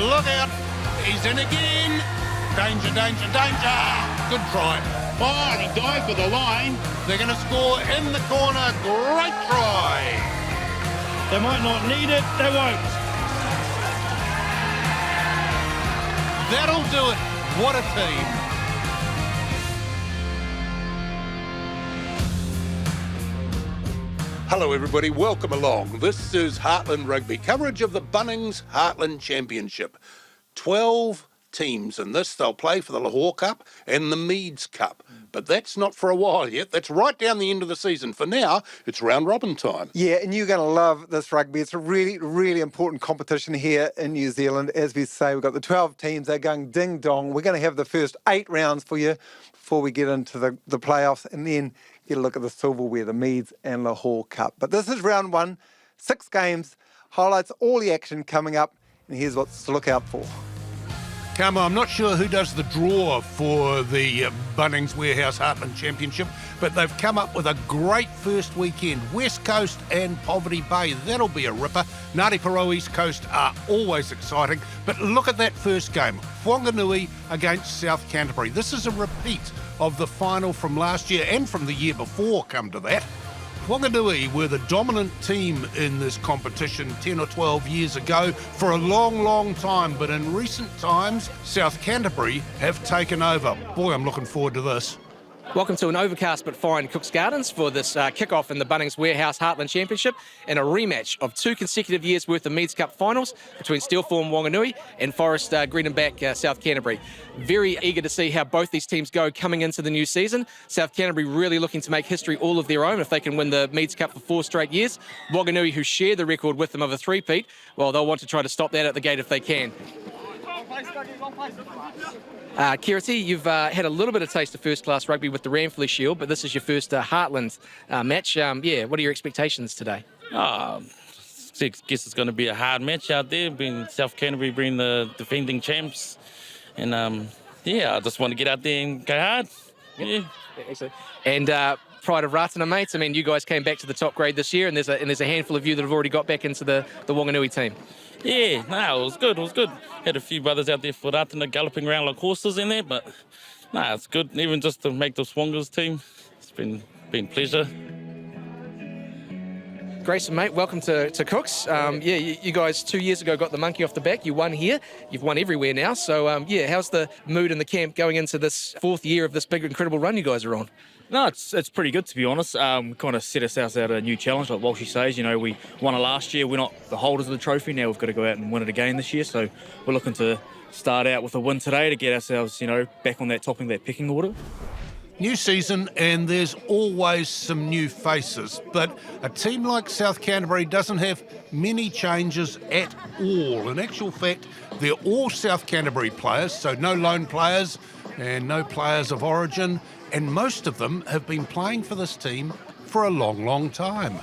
Look out. He's in again. Danger, danger, danger. Good try. Oh, and he dived for the line. They're going to score in the corner. Great try. They might not need it. They won't. That'll do it. What a team. Hello everybody, welcome along. This is Heartland Rugby, coverage of the Bunnings Heartland Championship. 12 teams in this. They'll play for the Lahore Cup and the Meads Cup. But that's not for a while yet. That's right down the end of the season. For now, it's round robin time. Yeah, and you're going to love this rugby. It's a really, really important competition here in New Zealand. As we say, we've got the 12 teams. They're going ding-dong. We're going to have the first 8 rounds for you before we get into the playoffs, and then get a look at the silverware, the Meads and Lahore Cup. But this is round 1, 6 games, highlights all the action coming up, and here's what's to look out for. Come on, I'm not sure who does the draw for the Bunnings Warehouse Heartland Championship, but they've come up with a great first weekend. West Coast and Poverty Bay, that'll be a ripper. Ngati Porou East Coast are always exciting, but look at that first game. Whanganui against South Canterbury. This is a repeat of the final from last year and from the year before, come to that. Whanganui were the dominant team in this competition 10 or 12 years ago for a long, long time, but in recent times, South Canterbury have taken over. Boy, I'm looking forward to this. Welcome to an overcast but fine Cook's Gardens for this kick-off in the Bunnings Warehouse Heartland Championship and a rematch of 2 consecutive years' worth of Meads Cup finals between Steelform Whanganui and Forest Green and Back South Canterbury. Very eager to see how both these teams go coming into the new season. South Canterbury really looking to make history all of their own if they can win the Meads Cup for 4 straight years. Whanganui, who share the record with them of a three-peat, well, they'll want to try to stop that at the gate if they can. Kiriti, you've had a little bit of taste of first-class rugby with the Ramfleet Shield, but this is your first Heartland match. What are your expectations today? I guess it's going to be a hard match out there, being South Canterbury being the defending champs. And, I just want to get out there and go hard. Yeah. And pride of Ratana, mates. I mean, you guys came back to the top grade this year, and there's a handful of you that have already got back into the Whanganui team. Yeah, it was good. Had a few brothers out there for Ratana galloping around like horses in there, but it's good. Even just to make the Swangers team, it's been a pleasure. Grayson, mate, welcome to Cooks. You guys 2 years ago got the monkey off the back. You won here. You've won everywhere now. So, how's the mood in the camp going into this 4th year of this big, incredible run you guys are on? No, it's pretty good, to be honest. Kind of set ourselves out a new challenge, like Walshy says. You know, we won it last year. We're not the holders of the trophy. Now we've got to go out and win it again this year. So we're looking to start out with a win today to get ourselves, back on that topping that pecking order. New season, and there's always some new faces, but a team like South Canterbury doesn't have many changes at all. In actual fact, they're all South Canterbury players, so no lone players and no players of origin, and most of them have been playing for this team for a long, long time.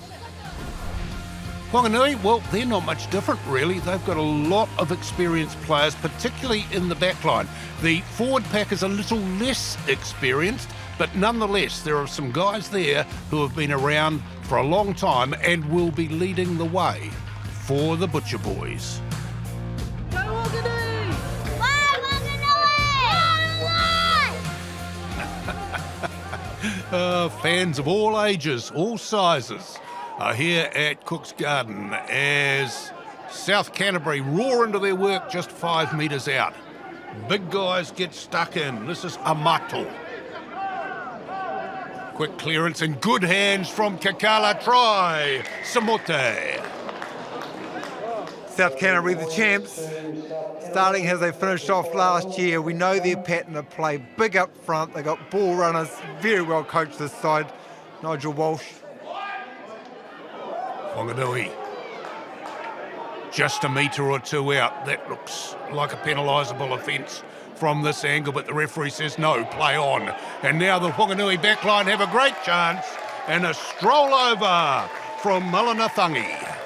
Whanganui, well, they're not much different, really. They've got a lot of experienced players, particularly in the back line. The forward pack is a little less experienced, but nonetheless, there are some guys there who have been around for a long time and will be leading the way for the Butcher Boys. Go Whanganui! Fans of all ages, all sizes, are here at Cook's Garden as South Canterbury roar into their work just 5 metres out. Big guys get stuck in. This is Amato. Quick clearance and good hands from Kakala. Try Samote. South Canterbury, the champs, starting as they finished off last year. We know their pattern of play, big up front. They got ball runners, very well coached this side. Nigel Walsh. Whanganui. Just a metre or 2 out. That looks like a penalisable offence from this angle, but the referee says no, play on. And now the Whanganui backline have a great chance, and a stroll over from Mulanathangi.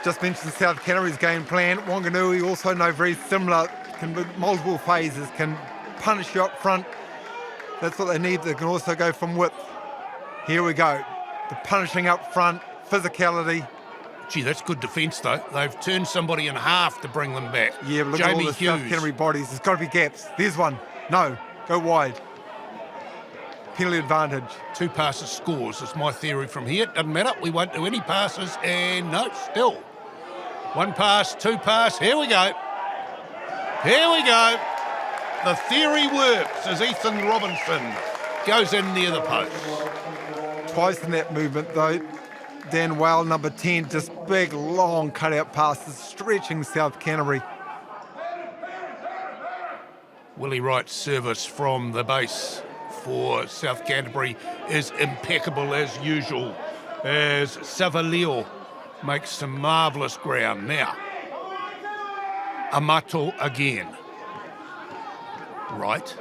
Just mentioned South Canterbury's game plan. Whanganui also know very similar, can multiple phases, can punish you up front. That's what they need. They can also go from width. Here we go. The punishing up front, physicality. Gee, that's good defence, though. They've turned somebody in half to bring them back. Yeah, but look at all Jamie the South Hughes. Canterbury bodies. There's got to be gaps. There's one. No, go wide. Penalty advantage. 2 passes scores is my theory from here. Doesn't matter. We won't do any passes. And no, still. 1 pass, 2 pass. Here we go. Here we go. The theory works as Ethan Robinson goes in near the post. Twice in that movement, though. Dan Whale, number 10, just big, long cutout passes, stretching South Canterbury. Willie Wright's service from the base for South Canterbury is impeccable as usual, as Savaleo makes some marvellous ground. Now, Amato again. Right.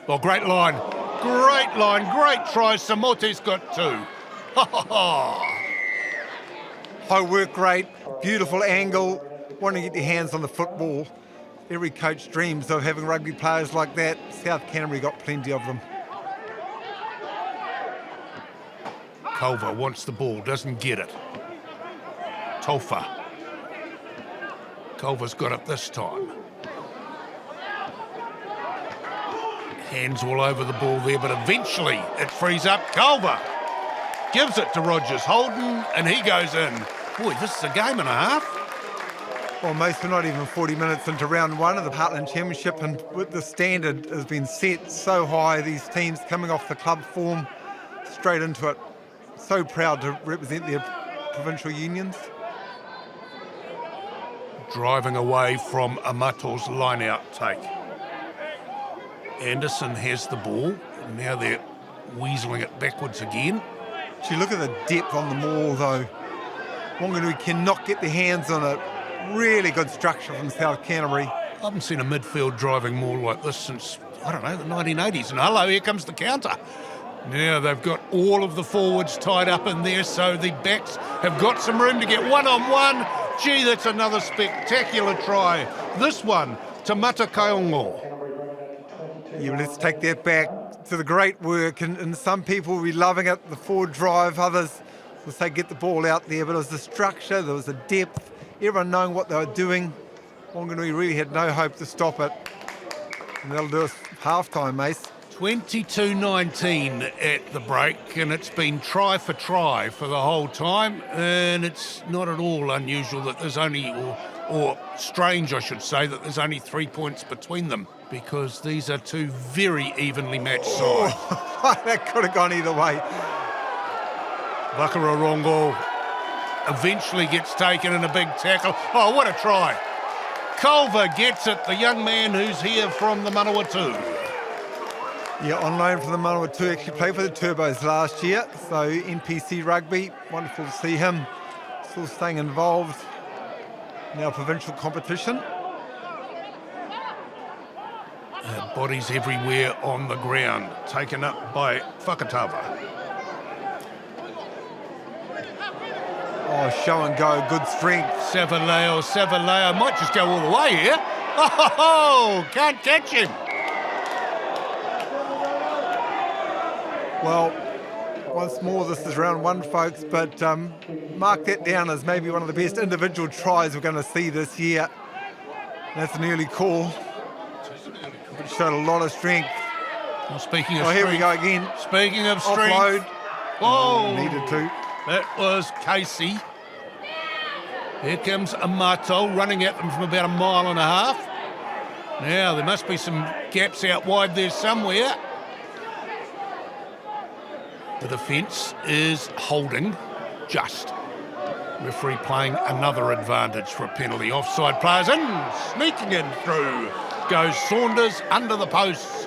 Well, great line. Great line. Great try. Samote's got 2. Ha ha ha. High work rate, beautiful angle, wanting to get your hands on the football. Every coach dreams of having rugby players like that. South Canterbury got plenty of them. Culver wants the ball, doesn't get it. Tolfa. Culver's got it this time. Hands all over the ball there, but eventually it frees up. Culver gives it to Rogers Holden, and he goes in. Boy, this is a game and a half. Well, most are not even 40 minutes into round 1 of the Heartland Championship, and with the standard has been set so high, these teams coming off the club form straight into it. So proud to represent their provincial unions. Driving away from Amato's line-out take. Anderson has the ball. Now they're weaseling it backwards again. Gee, look at the depth on the maul, though. Whanganui cannot get their hands on it. Really good structure from South Canterbury. I haven't seen a midfield driving more like this since, I don't know, the 1980s. And hello, here comes the counter. Now they've got all of the forwards tied up in there, so the backs have got some room to get one-on-one. Gee, that's another spectacular try. This one to Mata Kaiongo. Yeah, well, let's take that back to the great work, and some people will be loving it, the forward drive, others will say get the ball out there, but it was the structure, there was the depth, everyone knowing what they were doing. Whanganui really had no hope to stop it, and that'll do us half-time, Mace. 22-19 at the break, and it's been try for try for the whole time, and it's not at all unusual that there's only, or strange I should say, that there's only 3 points between them, because these are 2 very evenly matched sides. That could have gone either way. Wakarongo eventually gets taken in a big tackle. Oh, what a try. Culver gets it, the young man who's here from the Manawatu. Yeah, on loan from the Manawatu, actually played for the Turbos last year, so NPC Rugby, wonderful to see him still staying involved in our provincial competition. Bodies everywhere on the ground, taken up by Whakatava. Oh, show and go, good strength. Savaleo might just go all the way here. Oh, can't catch him. Well, once more, this is round 1, folks, but mark that down as maybe one of the best individual tries we're going to see this year. That's an early call. It showed a lot of strength. Well, speaking of strength. here we go again. Speaking of strength. Offload. Oh, needed to. That was Casey. Here comes Amato running at them from about 1.5 miles. Now, there must be some gaps out wide there somewhere. The defence is holding just. Referee playing another advantage for a penalty. Offside players in, sneaking in through. Goes Saunders under the posts.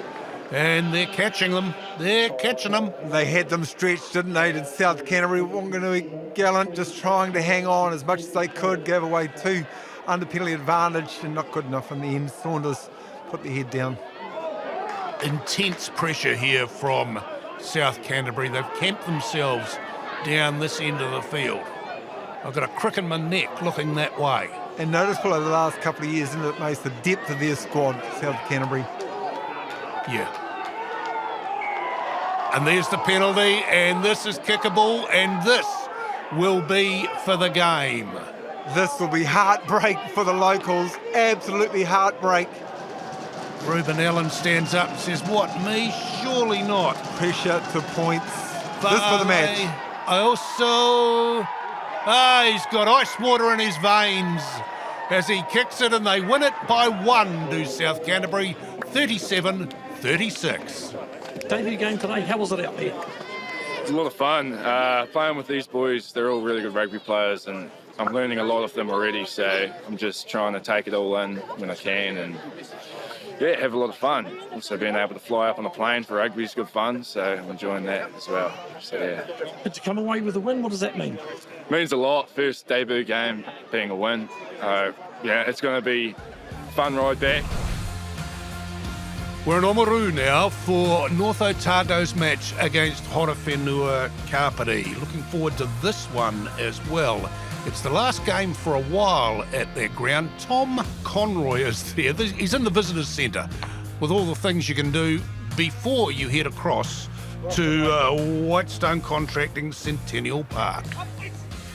And they're catching them. They're catching them. They had them stretched, didn't they? Did South Canterbury. Whanganui gallant, just trying to hang on as much as they could. Gave away 2 under penalty advantage and not good enough in the end. Saunders put the head down. Intense pressure here from South Canterbury. They've camped themselves down this end of the field. I've got a crick in my neck looking that way. And noticeable over the last couple of years, isn't it, Mace, the depth of their squad, South Canterbury. Yeah. And there's the penalty, and this is kickable, and this will be for the game. This will be heartbreak for the locals. Absolutely heartbreak. Ruben Allen stands up and says, "What, me? Surely not." Pressure to points. This for the match. I also... he's got ice water in his veins as he kicks it, and they win it by 1 to South Canterbury, 37-36. Debut game today, how was it out there? It's a lot of fun. Playing with these boys, they're all really good rugby players, and I'm learning a lot of them already, so I'm just trying to take it all in when I can and have a lot of fun. Also being able to fly up on a plane for rugby is good fun, so I'm enjoying that as well. So Did you come away with a win? What does that mean? Means a lot. First debut game being a win. It's going to be a fun ride back. We're in Omaru now for North Otago's match against Horowhenua Kapiti. Looking forward to this one as well. It's the last game for a while at their ground. Tom Conroy is there. He's in the visitors centre with all the things you can do before you head across to Whitestone Contracting Centennial Park.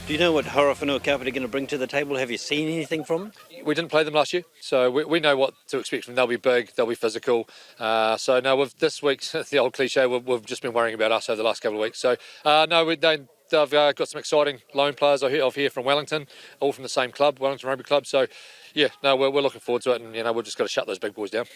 Do you know what Horowhenua Kapiti are going to bring to the table? Have you seen anything from them? We didn't play them last year, so we know what to expect from them. They'll be big, they'll be physical. So no, with this week's, the old cliche, we've just been worrying about us over the last couple of weeks. So they've got some exciting loan players off here from Wellington, all from the same club, Wellington Rugby Club. So we're looking forward to it, and we've just got to shut those big boys down.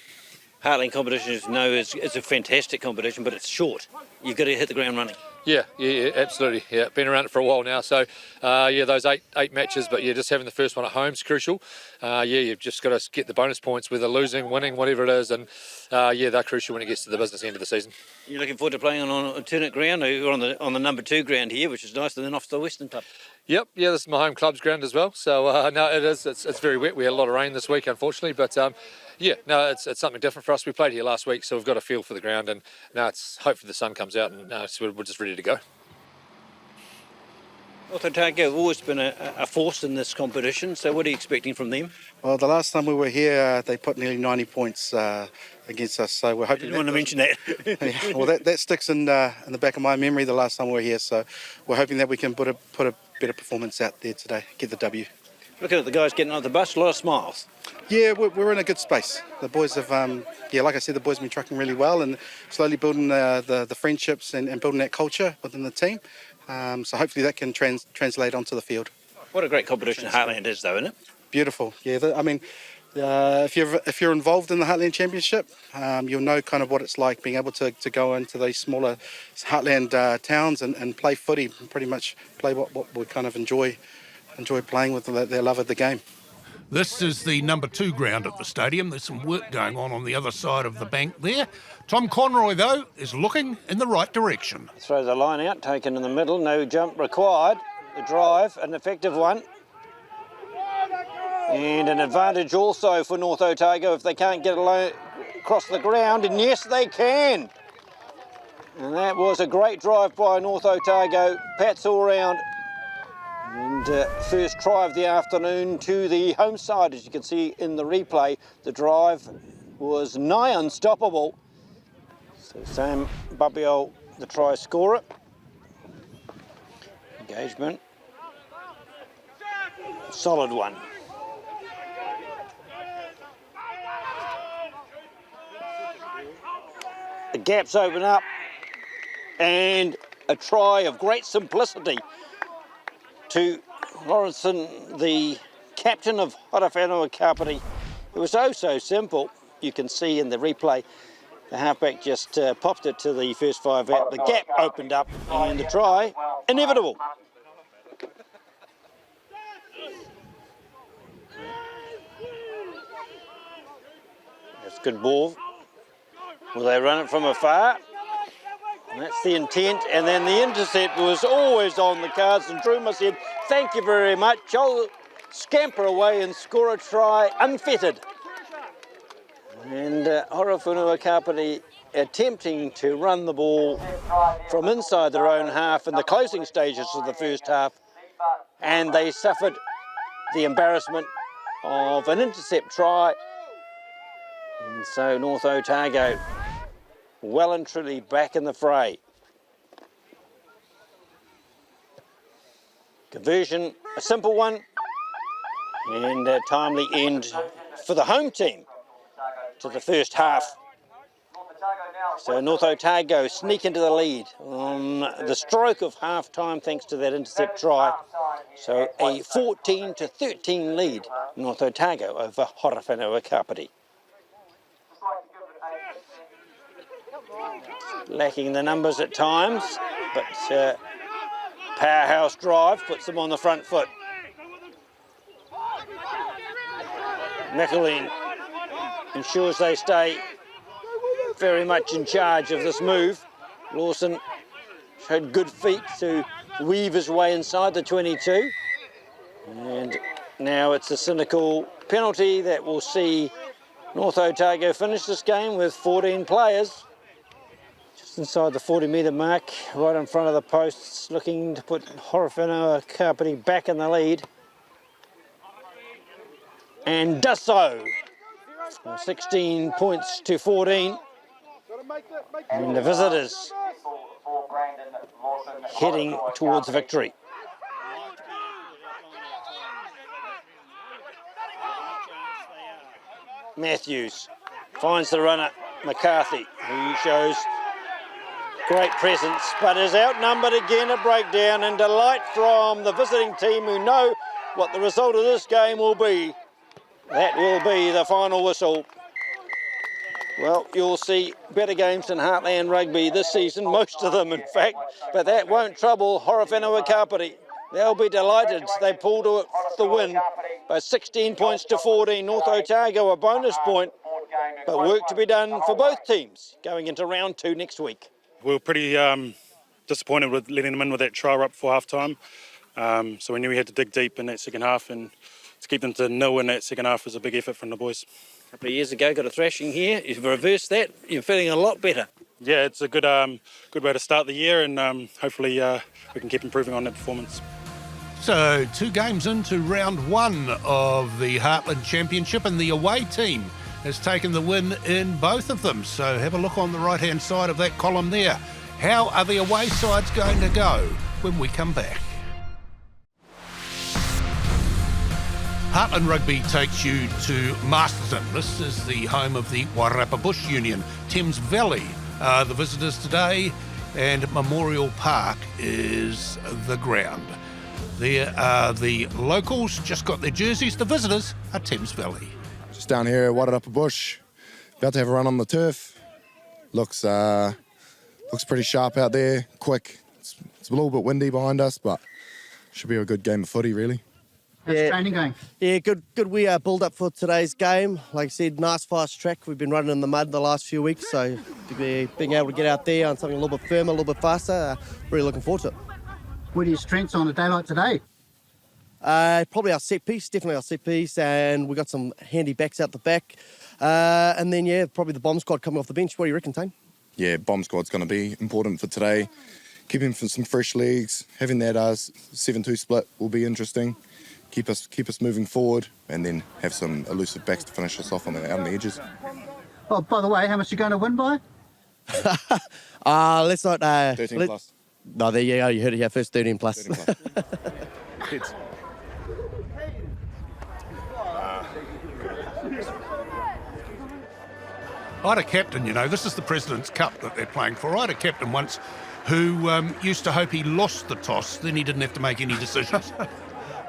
Heartland competition, as you know, is a fantastic competition, but it's short. You've got to hit the ground running. Yeah, absolutely. Yeah, been around it for a while now. So, those eight matches, but just having the first one at home is crucial. You've just got to get the bonus points, whether losing, winning, whatever it is, and they're crucial when it gets to the business end of the season. You're looking forward to playing on an alternate ground, or you're on the number 2 ground here, which is nice, and then off to the Western Club. Yep, this is my home club's ground as well. So no, it is. It's very wet. We had a lot of rain this week, unfortunately, but it's something different for us. We played here last week, so we've got a feel for the ground, and now it's hopefully the sun comes out, and we're just ready to go. North Otago have always been a force in this competition, so what are you expecting from them? Well, the last time we were here, they put nearly 90 points against us, so we're hoping... I didn't want to mention that. Yeah, well, that sticks in the back of my memory the last time we were here, so we're hoping that we can put a better performance out there today, get the W. Looking at the guys getting on the bus, a lot of smiles. Yeah, we're in a good space. The boys have, like I said, the boys have been trucking really well and slowly building the friendships and building that culture within the team. So hopefully that can translate onto the field. What a great competition Heartland is, though, isn't it? Beautiful. Yeah, if you're involved in the Heartland Championship, you'll know kind of what it's like being able to go into these smaller Heartland towns and play footy, pretty much play what we kind of enjoy playing with their love of the game. This is the number 2 ground at the stadium. There's some work going on the other side of the bank there. Tom Conroy, though, is looking in the right direction. Throw the line out, taken in the middle, no jump required. The drive, an effective one. And an advantage also for North Otago if they can't get across the ground, and yes, they can. And that was a great drive by North Otago. Pats all round. And first try of the afternoon to the home side, as you can see in the replay. The drive was nigh unstoppable. So Sam Babiol, the try scorer. Engagement. Solid one. The gaps open up, and a try of great simplicity to Lawrenson, the captain of Horowhenua Kapiti. It was so simple. You can see in the replay, the halfback just popped it to the first 5 out. The gap opened up, and the try, inevitable. That's good ball. Will they run it from afar? And that's the intent, and then the intercept was always on the cards, and Druma said, thank you very much. I'll scamper away and score a try unfettered. And Horowhenua Kapiti attempting to run the ball from inside their own half in the closing stages of the first half, and they suffered the embarrassment of an intercept try. And so North Otago well and truly back in the fray. Conversion, a simple one, and a timely end for the home team to the first half. So North Otago sneak into the lead on the stroke of half-time thanks to that intercept try. So a 14-13 lead, North Otago over Horowhenua Kapiti. Lacking the numbers at times, but powerhouse drive puts them on the front foot. McElwain ensures they stay very much in charge of this move. Lawson showed good feet to weave his way inside the 22. And now it's a cynical penalty that will see North Otago finish this game with 14 players. Just inside the 40-metre mark, right in front of the posts, looking to put Horowhenua Kapiti back in the lead. And does so. 16 points to 14. And the visitors heading towards victory. Matthews finds the runner, McCarthy, who shows great presence, but is outnumbered again at breakdown, and delight from the visiting team who know what the result of this game will be. That will be the final whistle. Well, you'll see better games than Heartland Rugby this season, most of them in fact, but that won't trouble Horowhenua Kapiti. They'll be delighted. They pulled the win by 16 points to 14. North Otago a bonus point, but work to be done for both teams going into round 2 next week. We were pretty disappointed with letting them in with that try up for half-time. So we knew we had to dig deep in that second half, and to keep them to 0 in that second half was a big effort from the boys. A couple of years ago, got a thrashing here. You've reversed that. You're feeling a lot better. Yeah, it's a good way to start the year, and hopefully we can keep improving on that performance. So 2 games into round 1 of the Heartland Championship, and the away team has taken the win in both of them. So have a look on the right-hand side of that column there. How are the away sides going to go when we come back? Heartland Rugby takes you to Masterton. This is the home of the Wairarapa Bush Union. Thames Valley are the visitors today, and Memorial Park is the ground. There are the locals, just got their jerseys. The visitors are Thames Valley. Just down here at Wairarapa Bush, about to have a run on the turf. Looks pretty sharp out there, quick. It's a little bit windy behind us, but should be a good game of footy, really. How's training going? Yeah, good. We build up for today's game. Like I said, nice fast track. We've been running in the mud the last few weeks, so being able to get out there on something a little bit firmer, a little bit faster, really looking forward to it. What are your strengths on a day like today? Probably our set piece, definitely our set piece, and we got some handy backs out the back. And then, probably the bomb squad coming off the bench. What do you reckon, Tane? Yeah, bomb squad's going to be important for today. Keeping for some fresh legs, having that 7-2 split will be interesting. Keep us moving forward, and then have some elusive backs to finish us off out on the edges. Oh, by the way, how much are you going to win by? Let's not... 13 plus. No, there you go. You heard it here first, 13 plus. 13 plus. I had a captain, this is the President's Cup that they're playing for. I had a captain once who used to hope he lost the toss, then he didn't have to make any decisions.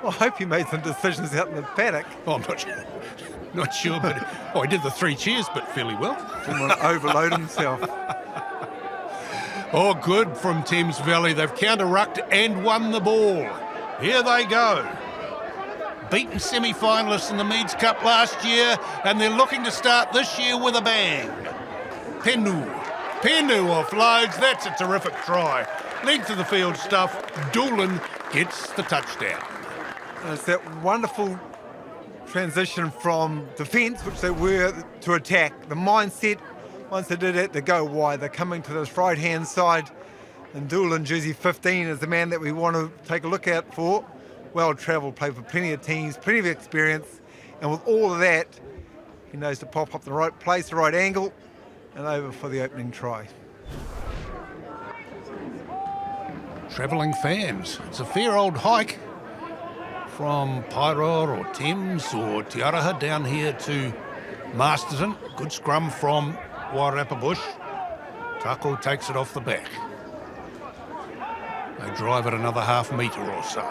Well, I hope he made some decisions out in the paddock. Oh, I'm not sure, but he did the 3 cheers, but fairly well. Didn't want to overload himself. Oh, good from Thames Valley. They've counter-rucked and won the ball. Here they go. Beaten semi-finalists in the Meads Cup last year, and they're looking to start this year with a bang. Penu offloads. That's a terrific try. Length of the field stuff. Doolan gets the touchdown. It's that wonderful transition from defence, which they were, to attack. The mindset, once they did it, they go wide. They're coming to this right-hand side, and Doolan, jersey 15, is the man that we want to take a look out for. Well-travelled, played for plenty of teams, plenty of experience, and with all of that, he knows to pop up the right place, the right angle, and over for the opening try. Travelling fans. It's a fair old hike. from Porou or Thames or Te Araha down here to Masterton. Good scrum from Wairarapa Bush. Tako takes it off the back. They drive it another half metre or so.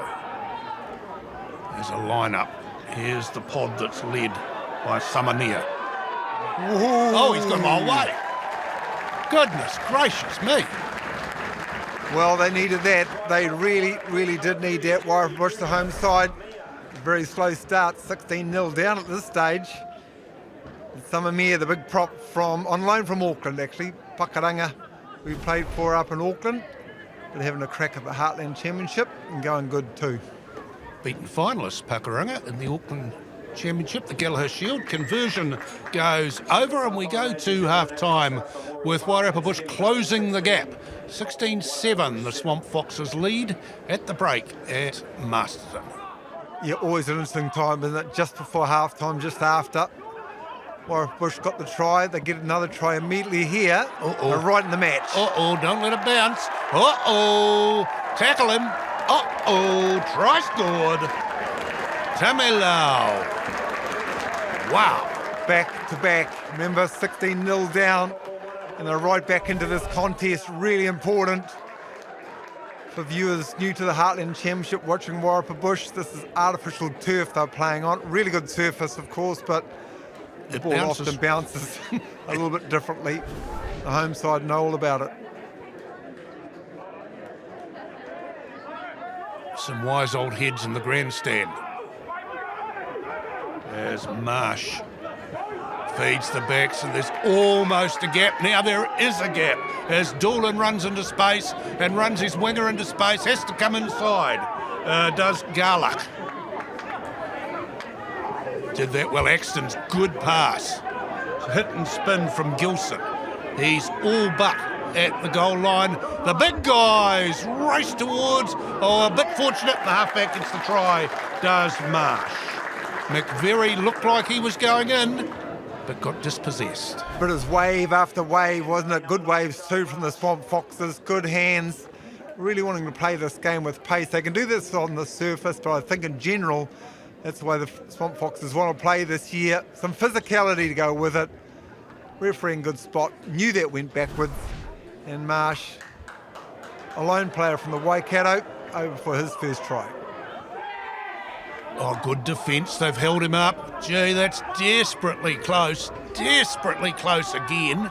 There's a line-up. Here's the pod that's led by Samania. Oh, he's got him all way. Goodness gracious me. Well, they needed that. They really did need that. Wairarapa Bush, the home side. Very slow start, 16-0 down at this stage. Samamia, the big prop on loan from Auckland, actually. Pakaranga, we played for up in Auckland. But having a crack at the Heartland Championship and going good too. Beaten finalists, Pakaranga, in the Auckland Championship, the Gallagher Shield. Conversion goes over and we go to half-time with Wairarapa Bush closing the gap. 16-7, the Swamp Foxes lead at the break at Masterton. Yeah, always an interesting time, isn't it? Just before half-time, just after. Wairarapa Bush got the try. They get another try immediately here. They're right in the match. Don't let it bounce. Tackle him. Try scored. Tamilau. Wow. Back to back. Remember, 16-0 down. And they're right back into this contest. Really important for viewers new to the Heartland Championship watching Wairarapa Bush. This is artificial turf they're playing on. Really good surface, of course, but the ball often bounces a little bit differently. The home side know all about it. Some wise old heads in the grandstand. As Marsh feeds the backs, and there's almost a gap. Now there is a gap as Doolan runs into space and runs his winger into space. Has to come inside. Does Garlock. Did that well. Axton's good pass. Hit and spin from Gilson. He's all but at the goal line. The big guys race towards. A bit fortunate. The halfback gets the try. Does Marsh. McVeary looked like he was going in, but got dispossessed. But it was wave after wave, wasn't it? Good waves too from the Swamp Foxes. Good hands. Really wanting to play this game with pace. They can do this on the surface, but I think in general, that's the way the Swamp Foxes want to play this year. Some physicality to go with it. Referee in good spot. Knew that went backwards. And Marsh, a lone player from the Waikato, over for his first try. Good defence. They've held him up. Gee, that's desperately close. Desperately close again.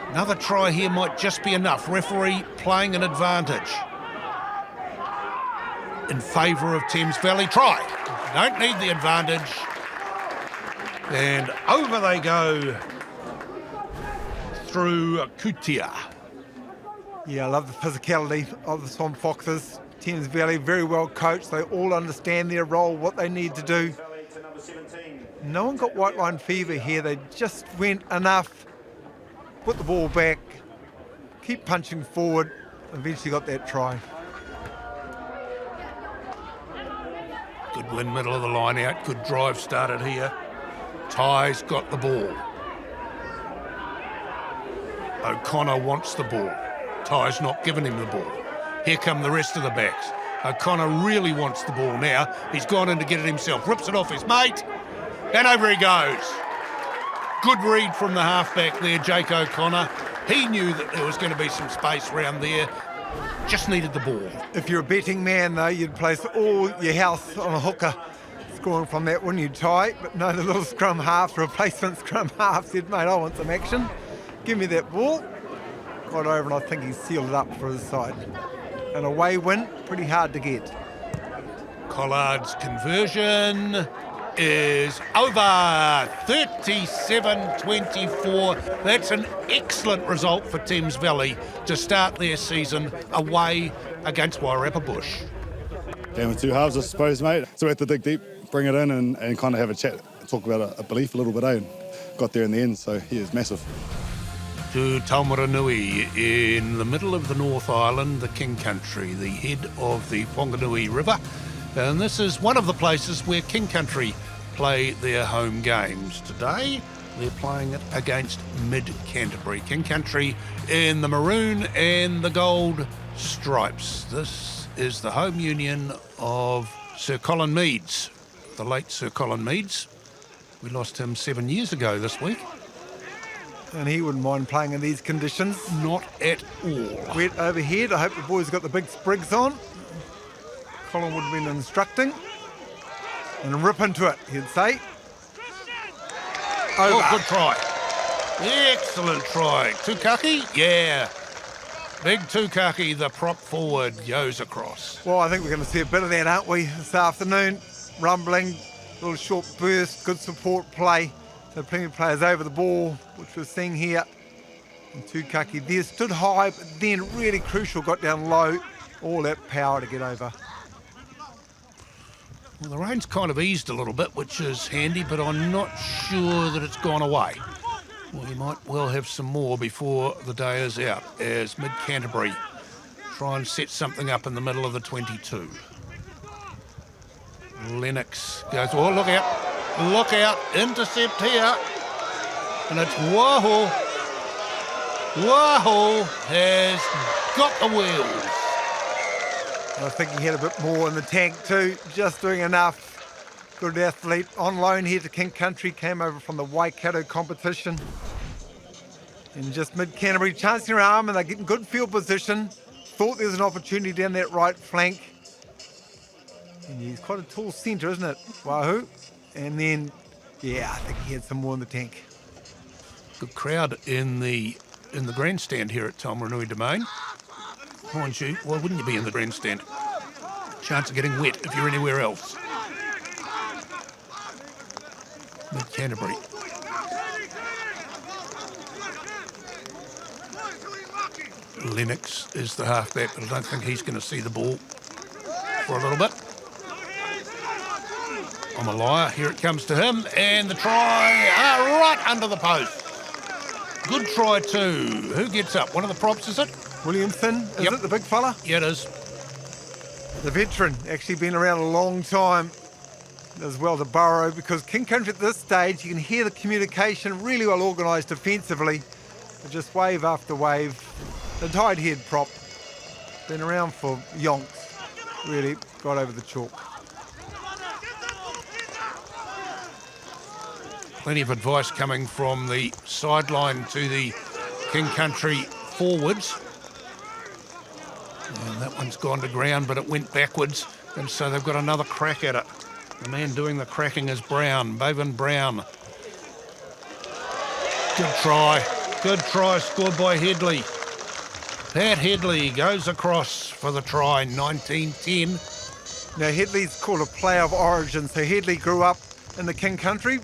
Another try here might just be enough. Referee playing an advantage in favour of Thames Valley. Try. Don't need the advantage. And over they go through Kutia. Yeah, I love the physicality of the Swamp Foxes. Thames Valley, very well coached. They all understand their role, what they need to do. No one got white line fever here. They just went enough, put the ball back, keep punching forward, eventually got that try. Good win, middle of the line out. Good drive started here. Ty's got the ball. O'Connor wants the ball. Ty's not giving him the ball. Here come the rest of the backs. O'Connor really wants the ball now. He's gone in to get it himself. Rips it off his mate. And over he goes. Good read from the halfback there, Jake O'Connor. He knew that there was going to be some space around there. Just needed the ball. If you're a betting man, though, you'd place all your house on a hooker scoring from that, wouldn't you, Ty? But no, the little scrum half, replacement scrum half, said, mate, I want some action. Give me that ball. Got over, and I think he sealed it up for his side. An away win, pretty hard to get. Collard's conversion is over. 37-24. That's an excellent result for Thames Valley to start their season away against Wairarapa Bush. Game of two halves, I suppose, mate. So we had to dig deep, bring it in and kind of have a chat, talk about a belief a little bit, and got there in the end, so yeah, it's massive. To Taumarunui in the middle of the North Island, the King Country, the head of the Whanganui River. And this is one of the places where King Country play their home games. Today, they're playing it against Mid-Canterbury. King Country in the maroon and the gold stripes. This is the home union of Sir Colin Meads, the late Sir Colin Meads. We lost him 7 years ago this week. And he wouldn't mind playing in these conditions. Not at all. Wet overhead. I hope the boys got the big sprigs on. Colin would have been instructing. And rip into it, he'd say. Over. Oh, good try. Excellent try. Tukaki? Yeah. Big Tukaki, the prop forward, goes across. Well, I think we're going to see a bit of that, aren't we, this afternoon? Rumbling, little short burst, good support play. So plenty of players over the ball, which we're seeing here. And Tukaki there stood high, but then really crucial, got down low. All that power to get over. Well, the rain's kind of eased a little bit, which is handy, but I'm not sure that it's gone away. We might well have some more before the day is out, as Mid-Canterbury try and set something up in the middle of the 22. Lennox goes, oh, look out, intercept here. And it's Wahu. Wahu has got the wheels. I think he had a bit more in the tank too, just doing enough. Good athlete, on loan here to King Country, came over from the Waikato competition. And just Mid-Canterbury chancing her arm, and they're getting good field position. Thought there was an opportunity down that right flank. And he's quite a tall centre, isn't it, Wahoo? And then, yeah, I think he had some more in the tank. Good crowd in the grandstand here at Taumarunui Domain. Mind you, why wouldn't you be in the grandstand? Chance of getting wet if you're anywhere else. Mid-Canterbury. Lennox is the halfback, but I don't think he's going to see the ball for a little bit. I'm a liar. Here it comes to him, and the try right under the post. Good try too. Who gets up? One of the props, is it? Williamson, is it the big fella? Yeah, it is. The veteran, actually been around a long time, as well to Porou, because King Country at this stage, you can hear the communication really well organised defensively. They just wave after wave. The tied head prop, been around for yonks, really got over the chalk. Plenty of advice coming from the sideline to the King Country forwards. And that one's gone to ground, but it went backwards, and so they've got another crack at it. The man doing the cracking is Brown, Bevan Brown. Good try scored by Headley. Pat Headley goes across for the try, 19-10. Now Headley's called a player of origin, so Headley grew up in the King Country.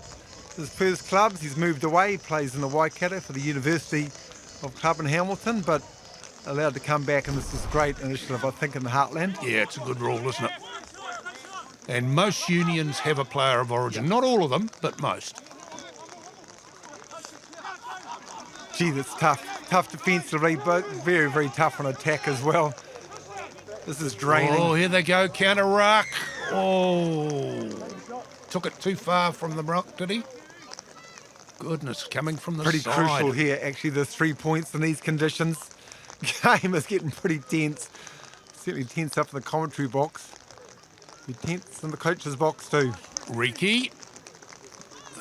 His first clubs, he's moved away, he plays in the Waikato for the University of Club in Hamilton, but allowed to come back, and this is a great initiative, I think, in the Heartland. Yeah, it's a good rule, isn't it? And most unions have a player of origin. Not all of them, but most. Gee, that's tough. Tough defensively, but very, very tough on attack as well. This is draining. Oh, here they go, counter ruck. Oh, took it too far from the ruck, did he? Goodness, coming from the pretty side. Pretty crucial here, actually, the 3 points in these conditions. Game is getting pretty tense. Certainly tense up in the commentary box. Be tense in the coach's box too. Riki.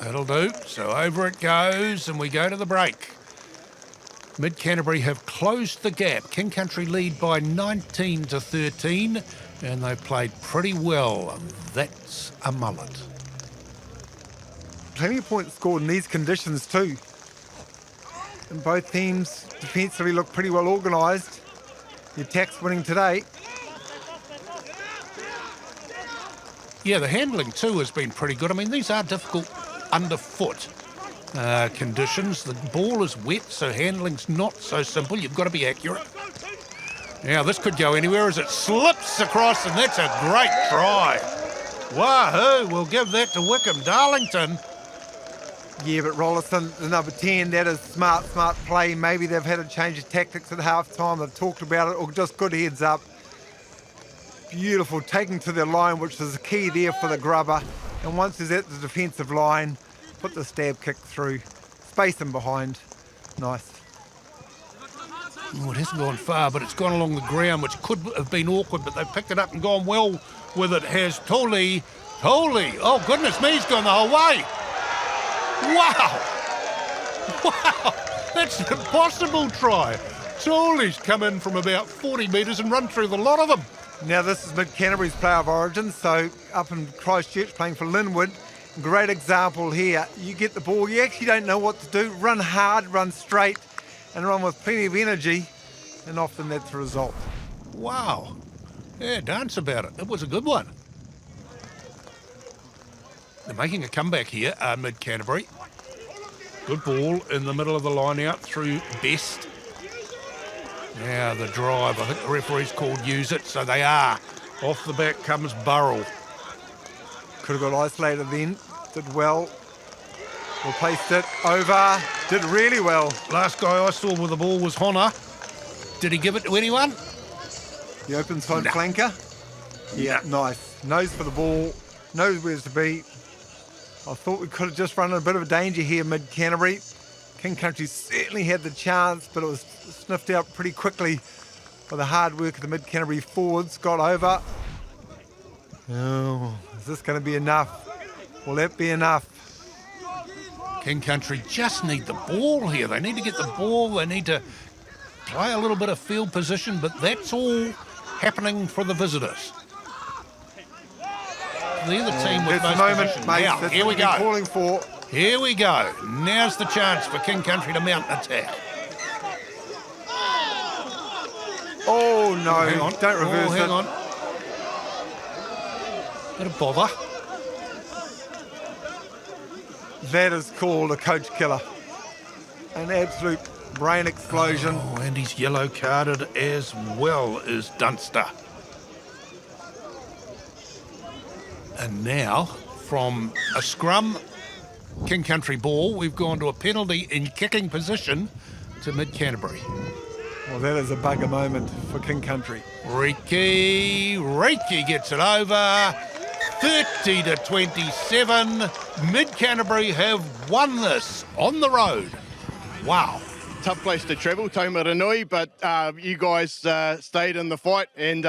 That'll do. So over it goes, and we go to the break. Mid-Canterbury have closed the gap. King Country lead by 19-13, and they've played pretty well. That's a mullet. Plenty of points scored in these conditions too. And both teams defensively look pretty well organised. The attack's winning today. Yeah, the handling too has been pretty good. I mean, these are difficult underfoot conditions. The ball is wet, so handling's not so simple. You've got to be accurate. Now, this could go anywhere as it slips across, and that's a great try. Wahoo! We'll give that to Wickham Darlington. Yeah, but Rollison, the number 10, that is smart play. Maybe they've had a change of tactics at half-time. They've talked about it, or just good heads up. Beautiful, taking to their line, which is the key there for the grubber. And once he's at the defensive line, put the stab kick through. Space him behind. Nice. Oh, it hasn't gone far, but it's gone along the ground, which could have been awkward, but they've picked it up and gone well with it has Toli. Oh, goodness me, he's gone the whole way. Wow. That's an impossible try. Toli's come in from about 40 metres and run through the lot of them. Now this is Mid-Canterbury's player of origin, so up in Christchurch playing for Linwood. Great example here. You get the ball, you actually don't know what to do. Run hard, run straight, and run with plenty of energy, and often that's the result. Wow. Yeah, dance about it. It was a good one. They're making a comeback here, Mid-Canterbury. Good ball in the middle of the line out through Best. Now the drive, I think the referee's called use it, so they are. Off the back comes Burrell. Could have got isolated then, did well. Replaced it, over, did really well. Last guy I saw with the ball was Hona. Did he give it to anyone? The open side flanker. Yeah, nice. Nose for the ball, knows where to be. I thought we could have just run in a bit of a danger here, Mid-Canterbury. King Country certainly had the chance, but it was sniffed out pretty quickly by the hard work of the Mid-Canterbury forwards. Got over. Oh, is this going to be enough? Will that be enough? King Country just need the ball here. They need to get the ball. They need to play a little bit of field position, but that's all happening for the visitors. They're the team with most possession. Now, here we go. Calling for. Here we go. Now's the chance for King Country to mount an attack. Oh, no. Hang on. Don't reverse it. Hang on. Bit of bother. That is called a coach killer. An absolute brain explosion. Oh, and he's yellow carded as well as Dunster. And now, from a scrum King Country ball, we've gone to a penalty in kicking position to Mid-Canterbury. Well, that is a bugger moment for King Country. Reiki gets it over. 30-27. Mid-Canterbury have won this on the road. Wow. Tough place to travel, Taumarunui, but you guys stayed in the fight and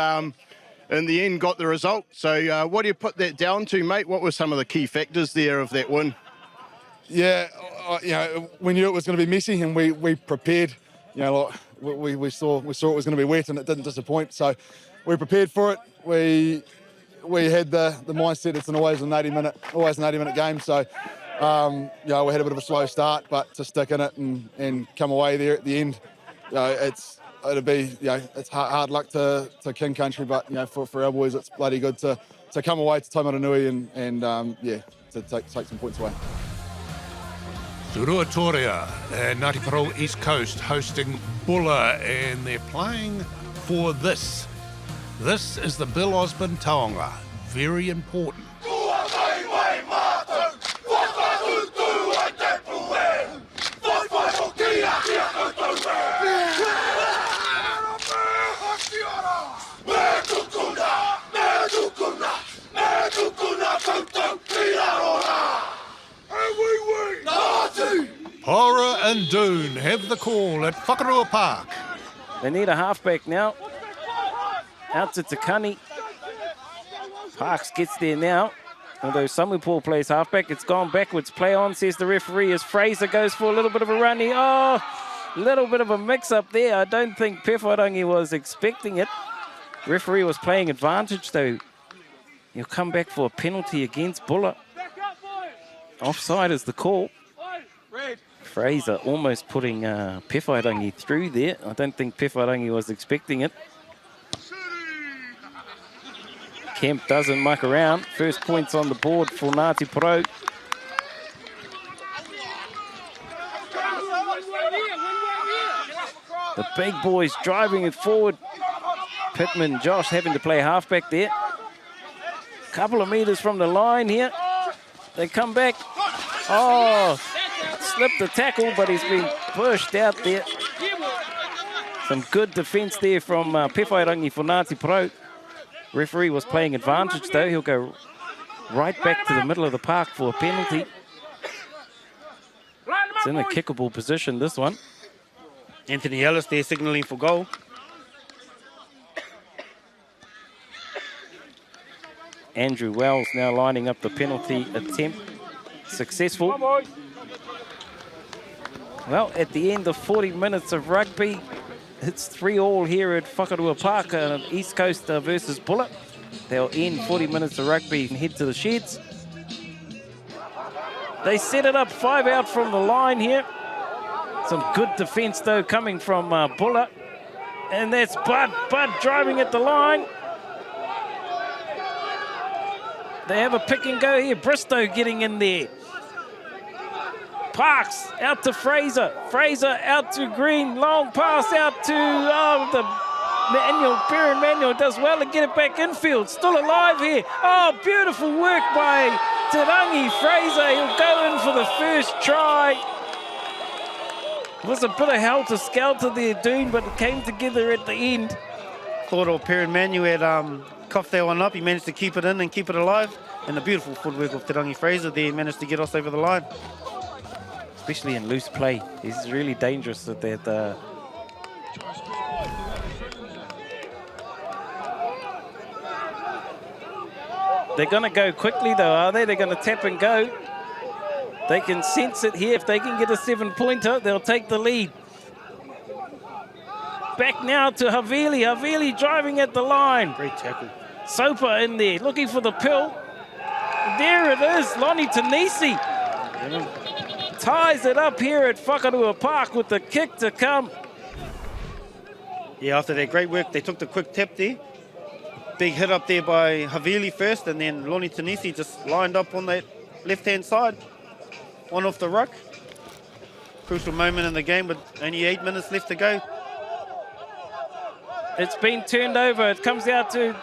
in the end got the result. So what do you put that down to, mate? What were some of the key factors there of that win? Yeah, we knew it was going to be messy, and we prepared. We saw it was going to be wet, and it didn't disappoint. So we prepared for it. We had the mindset it's always an 80-minute game. So we had a bit of a slow start, but to stick in it and come away there at the end, it's hard luck to King Country, but for our boys it's bloody good to come away to Taumarunui and to take some points away. Ruatoria and Ngati Porou East Coast hosting Bulla, and they're playing for this. This is the Bill Osborne Taonga. Very important. Porou and Doon have the call at Whakarua Park. They need a halfback now. Out to Takani. Parks gets there now. Although Samupol plays halfback, it's gone backwards. Play on, says the referee, as Fraser goes for a little bit of a run. Oh, little bit of a mix-up there. I don't think Pewhairangi was expecting it. Referee was playing advantage, though. He'll come back for a penalty against Bulla. Offside is the call. Fraser almost putting Pewhairangi through there. I don't think Pewhairangi was expecting it. Kemp doesn't muck around. First points on the board for Ngati Porou. The big boys driving it forward. Pittman, Josh having to play halfback there. Couple of metres from the line here. They come back. Oh, slipped the tackle, but he's been pushed out there. Some good defence there from Pewhairangi for Ngati Porou. Referee was playing advantage, though. He'll go right back to the middle of the park for a penalty. It's in a kickable position, this one. Anthony Ellis there signalling for goal. Andrew Wells now lining up the penalty attempt. Successful. Well, at the end of 40 minutes of rugby, it's 3-3 here at Whanganui Park, East Coast versus Buller. They'll end 40 minutes of rugby and head to the sheds. They set it up 5 out from the line here. Some good defence, though, coming from Buller. And that's Bud driving at the line. They have a pick and go here. Bristow getting in there. Parks out to Fraser. Fraser out to Green. Long pass out to the Manuel. Perrin Manuel does well to get it back infield. Still alive here. Oh, beautiful work by Te Rangi Fraser. He'll go in for the first try. It was a bit of helter-skelter there, Doon, but it came together at the end. Thought Perrin Manuel had coughed that one up. He managed to keep it in and keep it alive. And the beautiful footwork of Te Rangi Fraser there managed to get us over the line. Especially in loose play. He's really dangerous at that. They're going to go quickly, though, are they? They're going to tap and go. They can sense it here. If they can get a 7-pointer, they'll take the lead. Back now to Havili. Havili driving at the line. Great tackle. Soper in there, looking for the pill. There it is, Lonnie Tanisi. Ties it up here at Whanganui Park with the kick to come. Yeah, after that great work, they took the quick tap there. Big hit up there by Havili first, and then Lonnie Tanisi just lined up on that left-hand side. One off the ruck. Crucial moment in the game with only 8 minutes left to go. It's been turned over. It comes out to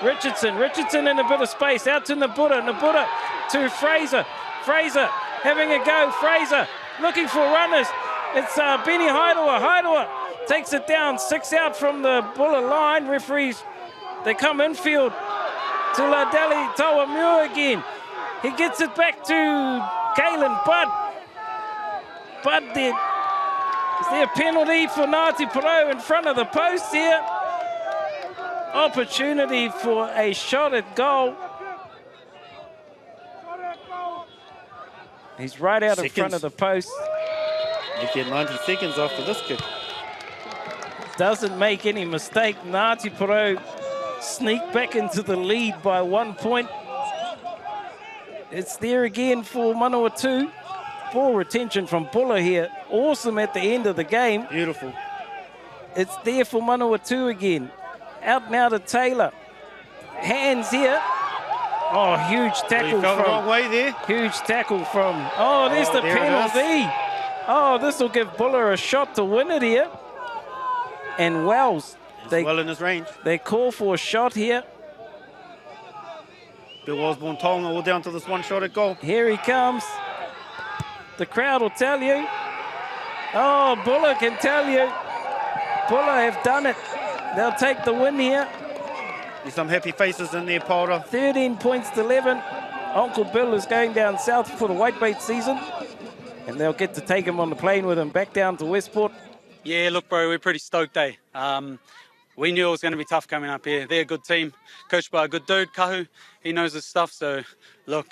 Richardson. Richardson in a bit of space. Out to Nabuta. Nabuta to Fraser. Fraser having a go. Fraser looking for runners. It's Benny Haidoa. Haidoa takes it down. 6 out from the Buller line. Referees, they come infield to Ladeli Taumarunui again. He gets it back to Kalen Bud. Bud there. Is there a penalty for Ngati Porou in front of the post here? Opportunity for a shot at goal. He's right out in front of the post. You get 90 seconds after this kick. Doesn't make any mistake. Ngati Porou sneak back into the lead by 1 point. It's there again for Manawatu. Ball retention from Buller here. Awesome at the end of the game. Beautiful. It's there for Manawatu again. Out now to Taylor. Hands here. Oh, huge tackle fell from... the wrong way there. Huge tackle from... Oh, there's the penalty. Oh, this will give Buller a shot to win it here. And Wells. They, well in his range. They call for a shot here. Bill Osborne Tonga all down to this one shot at goal. Here he comes. The crowd will tell you. Oh, Buller can tell you. Buller have done it. They'll take the win here. There's some happy faces in there, Porou. 13 points to 11. Uncle Bill is going down south for the whitebait season. And they'll get to take him on the plane with him back down to Westport. Yeah, look, bro, we're pretty stoked, eh? We knew it was going to be tough coming up here. They're a good team, coached by a good dude, Kahu. He knows his stuff, so look,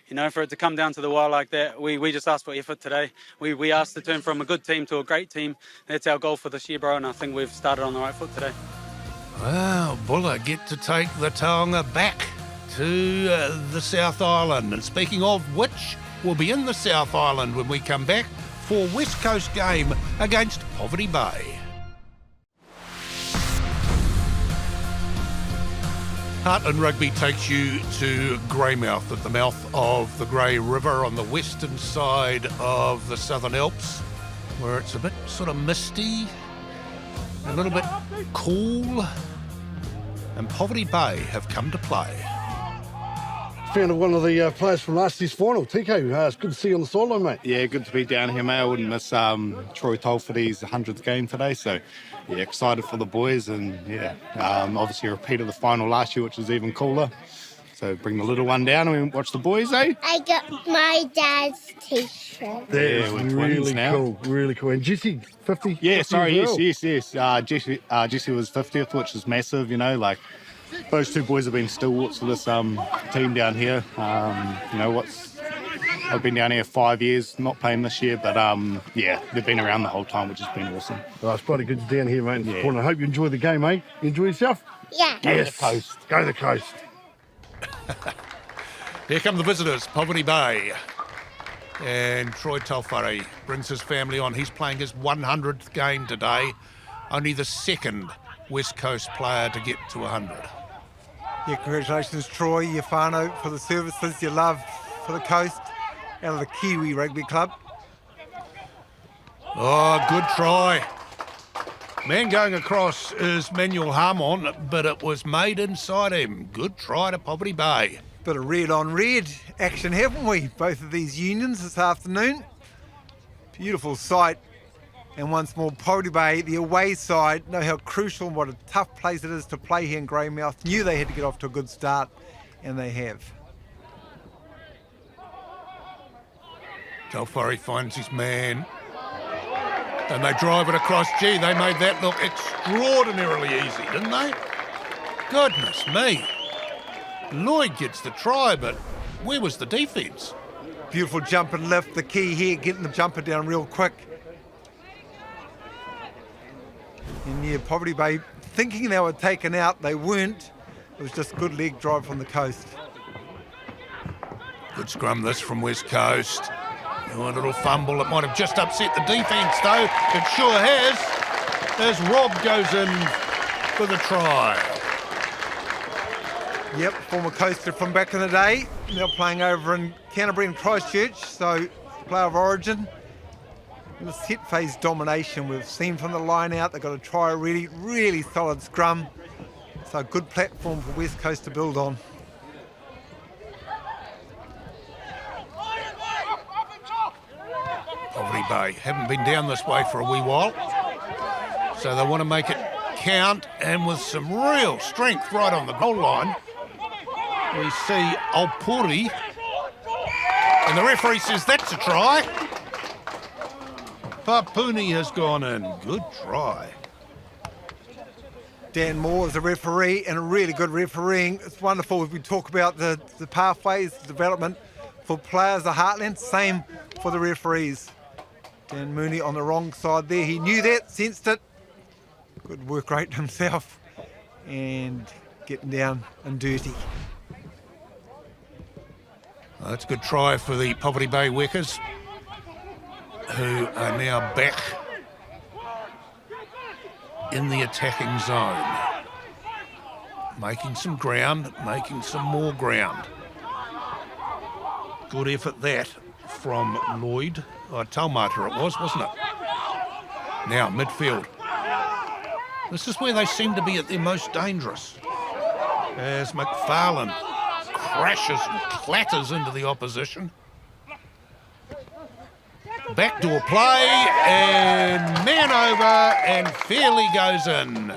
you know, for it to come down to the wire like that, we just asked for effort today. We asked to turn from a good team to a great team. That's our goal for this year, bro, and I think we've started on the right foot today. Well, Buller get to take the Taonga back to the South Island. And speaking of which, we'll be in the South Island when we come back for West Coast game against Poverty Bay. Heartland Rugby takes you to Greymouth at the mouth of the Grey River on the western side of the Southern Alps, where it's a bit sort of misty, a little bit cool, and Poverty Bay have come to play. Found one of the players from last year's final, TK. It's good to see you on the sideline, mate. Yeah, good to be down here, mate. I wouldn't miss Troy Tolford's 100th game today, so yeah, excited for the boys, and yeah, obviously a repeat of the final last year, which was even cooler. So bring the little one down and we watch the boys, eh? I got my dad's t-shirt. That is really cool, really cool. And Jesse, 50? Yeah, 50 sorry, as well. yes. Jesse was 50th, which is massive, you know, like those two boys have been stalwarts of this team down here. I've been down here 5 years, not playing this year, but yeah, they've been around the whole time, which has been awesome. Oh, it's bloody good down here, mate. Yeah. I hope you enjoy the game, mate. You enjoy yourself? Yeah. Go to the coast. Go to the coast. Here come the visitors, Poverty Bay. And Troy Taufari brings his family on. He's playing his 100th game today. Only the second West Coast player to get to 100. Yeah, congratulations, Troy, your whānau, for the services, your love for the coast, out of the Kiwi Rugby Club. Oh, good try. Man going across is Manuel Harmon, but it was made inside him. Good try to Poverty Bay. Bit of red on red action, haven't we? Both of these unions this afternoon. Beautiful sight. And once more, Poverty Bay, the away side, know how crucial and what a tough place it is to play here in Greymouth. Knew they had to get off to a good start, and they have. Taufari finds his man. And they drive it across. Gee, they made that look extraordinarily easy, didn't they? Goodness me. Lloyd gets the try, but where was the defence? Beautiful jump and lift. The key here, getting the jumper down real quick. And yeah, Poverty Bay, thinking they were taken out, they weren't. It was just good leg drive from the coast. Good scrum this from West Coast. Oh, a little fumble. It might have just upset the defence, though. It sure has. As Rob goes in for the try. Yep, former coaster from back in the day. Now playing over in Canterbury and Christchurch, so player of origin. The set phase domination we've seen from the line out. They've got to try a really, really solid scrum. So a good platform for West Coast to build on. Poverty Bay haven't been down this way for a wee while. So they want to make it count, and with some real strength right on the goal line. We see Opuri, and the referee says that's a try. Papuni has gone in. Good try. Dan Moore is a referee, and a really good refereeing. It's wonderful if we talk about the pathways, the development for players of Heartland, same for the referees. Dan Mooney on the wrong side there. He knew that, sensed it. Good work rate himself, and getting down and dirty. Well, that's a good try for the Poverty Bay Weckers, who are now back in the attacking zone. Making some ground, making some more ground. Good effort that from Lloyd. Oh, Taumata it was, wasn't it? Now, midfield. This is where they seem to be at their most dangerous. As McFarlane crashes and clatters into the opposition. Backdoor play, and man over, and Fairley goes in.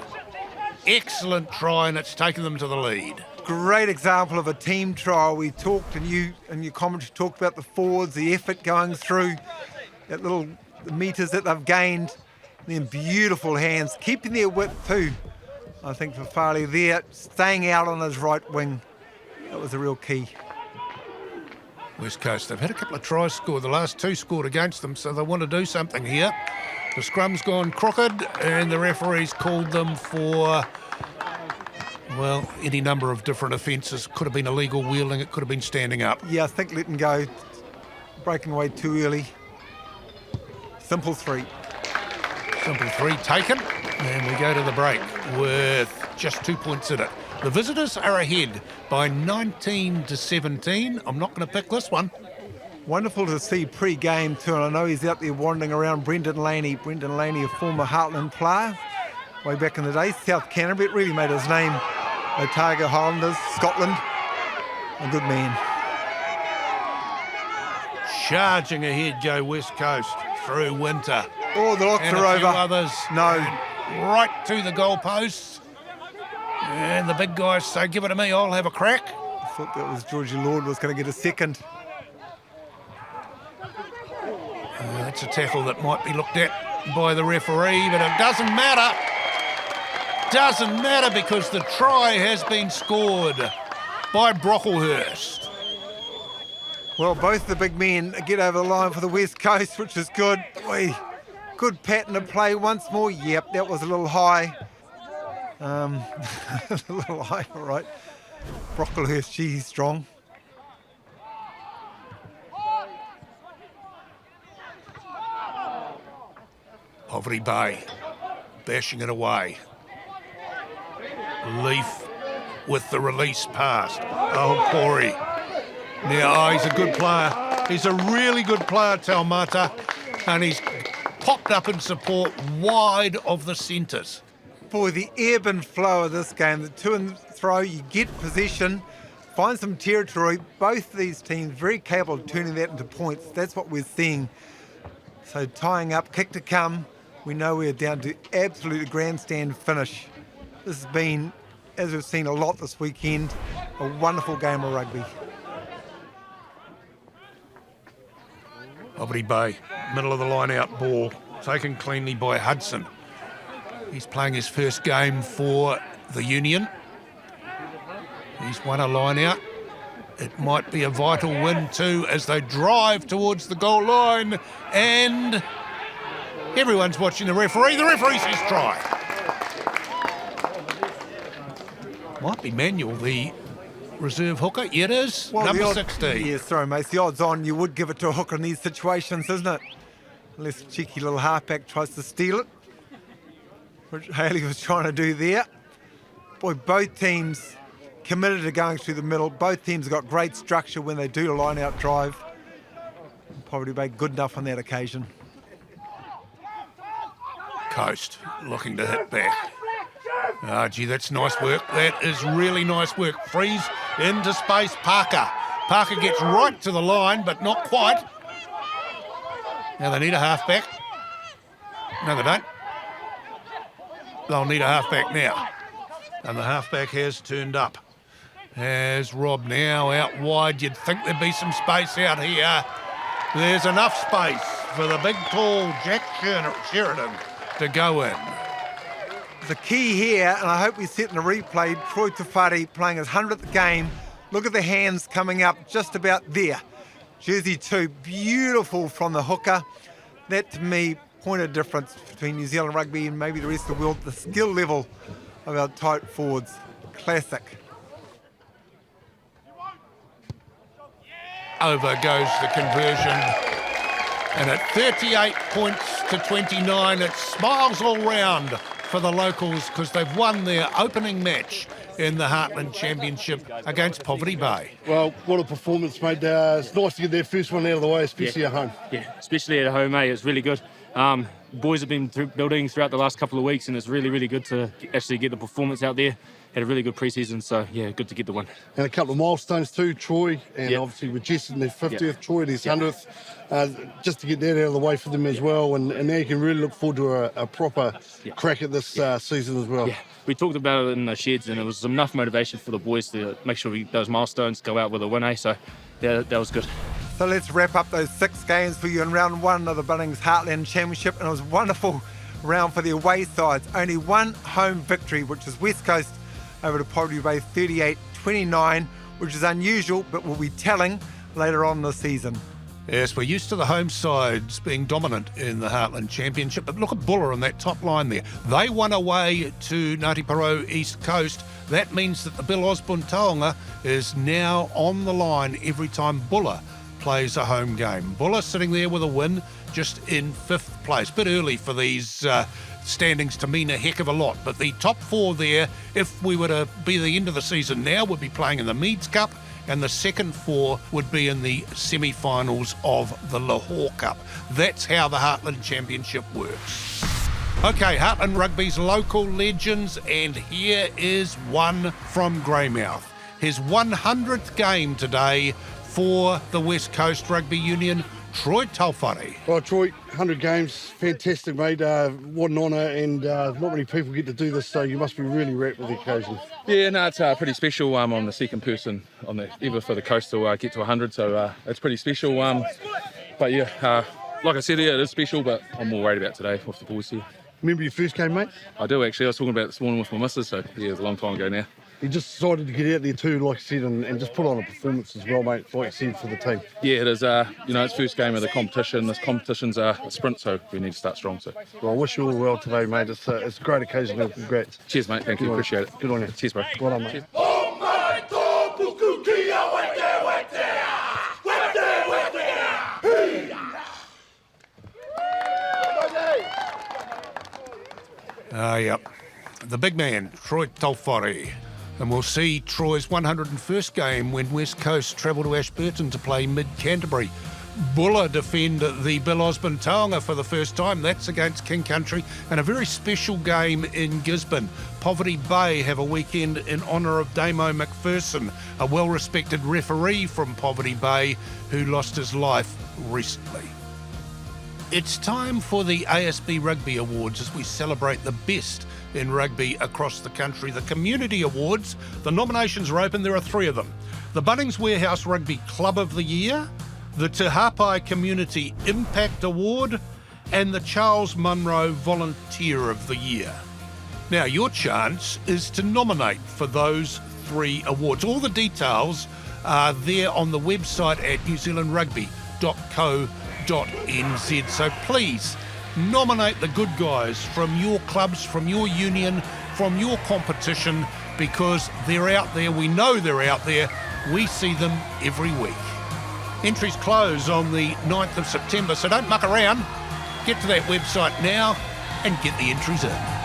Excellent try, and it's taken them to the lead. Great example of a team trial. We talked, and you and your commentary talked about the forwards, the effort going through, that little metres that they've gained, then beautiful hands, keeping their width too. I think for Farley there, staying out on his right wing, that was a real key. West Coast, they've had a couple of tries scored. The last two scored against them, so they want to do something here. The scrum's gone crooked, and the referee's called them for, well, any number of different offences. Could have been illegal wheeling, it could have been standing up. Yeah, I think letting go, breaking away too early. Simple three. Simple three taken, and we go to the break with just 2 points in it. The visitors are ahead by 19-17. I'm not going to pick this one. Wonderful to see pre-game too, and I know he's out there wandering around. Brendan Laney, a former Heartland player, way back in the day, South Canterbury. It really made his name. Otago Highlanders, Scotland, a good man. Charging ahead go West Coast through Winter. Oh, the locks and are a few over. Others. No. Right to the goalposts. And the big guys say, give it to me, I'll have a crack. I thought that was Georgie Lord was going to get a second. That's a tackle that might be looked at by the referee, but it doesn't matter. doesn't matter because the try has been scored by Brocklehurst. Well, both the big men get over the line for the West Coast, which is good. Good pattern of play once more. Yep, that was a little high. A little high, all right. Brocklehurst, she's strong. Poverty Bay, bashing it away. Leaf with the release pass. Oh, Porou. Now, he's a good player. He's a really good player, Taumata, and he's popped up in support wide of the centres. Boy, the ebb and flow of this game, the to and throw, you get possession, find some territory. Both these teams very capable of turning that into points. That's what we're seeing. So tying up, kick to come. We know we're down to absolute grandstand finish. This has been, as we've seen a lot this weekend, a wonderful game of rugby. Poverty Bay, middle of the line out ball, taken cleanly by Hudson. He's playing his first game for the Union. He's won a line out. It might be a vital win too as they drive towards the goal line, and everyone's watching the referee. The referee says try. Might be Manuel, the reserve hooker. Yeah, it is. Well, number 16. Yeah, sorry, mate. The odds on you would give it to a hooker in these situations, isn't it? Unless the cheeky little halfback tries to steal it, which Haley was trying to do there. Boy, both teams committed to going through the middle. Both teams have got great structure when they do a line-out drive. Poverty Bay good enough on that occasion. Coast looking to hit back. Ah, gee, that's nice work. That is really nice work. Freeze into space, Parker. Parker gets right to the line, but not quite. Now they need a halfback. No, they don't. They'll need a halfback now. And the halfback has turned up. As Rob now out wide, you'd think there'd be some space out here. There's enough space for the big, tall Jack Sheridan to go in. The key here, and I hope we see it in the replay, Troy Tawhare playing his 100th game. Look at the hands coming up just about there. Jersey 2, beautiful from the hooker. That, to me, point of difference between New Zealand rugby and maybe the rest of the world. The skill level of our tight forwards. Classic. Over goes the conversion. And at 38 points to 29, it's smiles all round for the locals because they've won their opening match in the Heartland Championship against Poverty Bay. Well, what a performance, mate. It's nice to get their first one out of the way, especially at home. Yeah, especially at home, mate. It's really good. Boys have been building throughout the last couple of weeks, and it's really, really good to actually get the performance out there. Had a really good pre-season, so yeah, good to get the win. And a couple of milestones too, Troy, and obviously with Jess in their 50th, Troy his 100th, just to get that out of the way for them as well, and now you can really look forward to a proper crack at this season as well. Yeah, we talked about it in the sheds, and it was enough motivation for the boys to make sure those milestones go out with a win, so yeah, that was good. So let's wrap up those 6 games for you in round 1 of the Bunnings Heartland Championship, and it was a wonderful round for the away sides. Only one home victory, which is West Coast over to Poverty Bay 38-29, which is unusual, but will be telling later on this season. Yes, we're used to the home sides being dominant in the Heartland Championship, but look at Buller on that top line there. They won away to Ngati Porou East Coast. That means that the Bill Osborne Taonga is now on the line every time Buller plays a home game. Buller sitting there with a win, just in 5th place. Bit early for these standings to mean a heck of a lot, but the top 4 there, if we were to be the end of the season now, would be playing in the Meads Cup, and the second 4 would be in the semi-finals of the Lahore Cup. That's how the Heartland Championship works. Okay, Heartland Rugby's local legends, and here is one from Greymouth. His 100th game today for the West Coast Rugby Union, Troy Tawhare. Well, Troy, 100 games, fantastic, mate. What an honour, and not many people get to do this, so you must be really wrapped with the occasion. Yeah, no, it's pretty special. I'm the second person on the ever for the coast to get to 100, so it's pretty special. But yeah, like I said, yeah, it is special, but I'm more worried about today with the boys here. Remember your first game, mate? I do actually. I was talking about it this morning with my missus, so yeah, it was a long time ago now. You just decided to get out there too, like I said, and just put on a performance as well, mate, like you said, for the team. Yeah, it is. It's first game of the competition. This competition's a sprint, so we need to start strong. So, well, I wish you all well today, mate. It's a great occasion. Congrats. Cheers, mate. Thank you. Appreciate it. Good on you. Cheers, bro. Well done, mate. Yep. The big man, Troy Taufari. And we'll see Troy's 101st game when West Coast travel to Ashburton to play mid-Canterbury. Buller defend the Bill Osborne Taonga for the first time. That's against King Country. And a very special game in Gisborne. Poverty Bay have a weekend in honour of Damo McPherson, a well-respected referee from Poverty Bay who lost his life recently. It's time for the ASB Rugby Awards as we celebrate the best in rugby across the country. The Community Awards, the nominations are open. There are 3 of them. The Bunnings Warehouse Rugby Club of the Year, the Te Hapai Community Impact Award, and the Charles Munro Volunteer of the Year. Now, your chance is to nominate for those 3 awards. All the details are there on the website at newzealandragby.co.nz. So please nominate the good guys from your clubs, from your union, from your competition, because they're out there. We know they're out there. We see them every week. Entries close on the 9th of September, so don't muck around. Get to that website now and get the entries in.